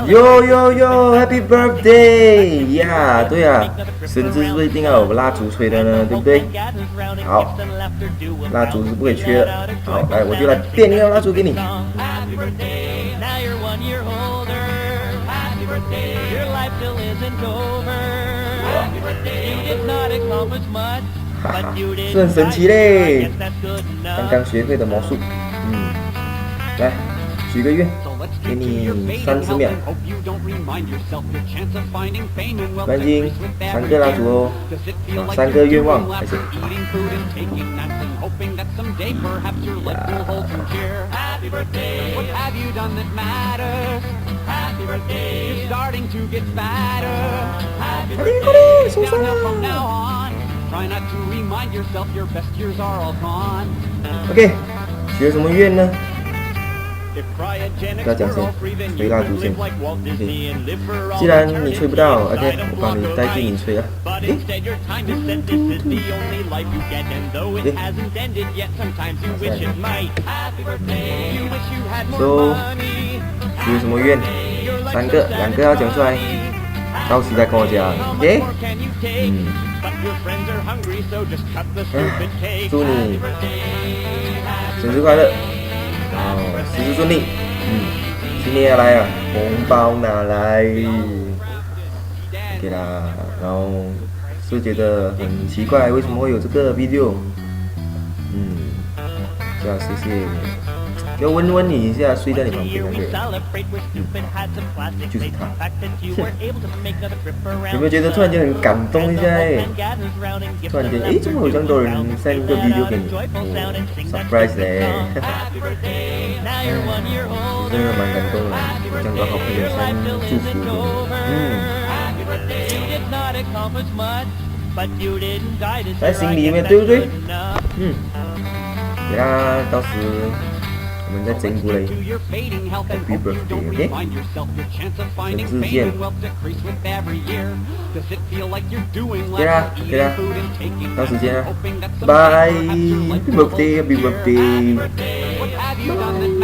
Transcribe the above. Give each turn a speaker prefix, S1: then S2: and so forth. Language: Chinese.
S1: Yo yo yo，Happy birthday！呀，对啊，生日是不是一定要有蜡烛吹的呢？对不对？好，蜡烛是不可以缺的。好，来，我就来点一个蜡烛给你。哈哈，是很神奇嘞！刚刚学会的魔术，来许个愿，给你30秒。关金3个蜡烛哦，3个愿望还是？受伤了。OK， 许什么愿呢？不要讲先，吹蜡烛先。OK， 既然你吹不到 ，OK， 我帮你代替你吹啊。So， 许什么愿？3个，2个要讲出来，到时再跟我讲 ，OK？ 祝你生日快乐，事事顺利，新年来啊，红包拿来，给啦。然后是觉得很奇怪，为什么会有这个 video？就要谢谢。要问你一下，睡在你旁边那个人，就是他。有没有觉得突然间很感动一下？突然间，怎么有这么多人send一个 video 给你？surprise 嘞！真的蛮感动的，这样多好朋友send祝福给你，在心里面，对不对？给他到时。我们再整蛊嘞 ，Happy birthday，OK？ 生日见，给啦，到时间啊，拜 ，Happy birthday，Happy birthday，拜。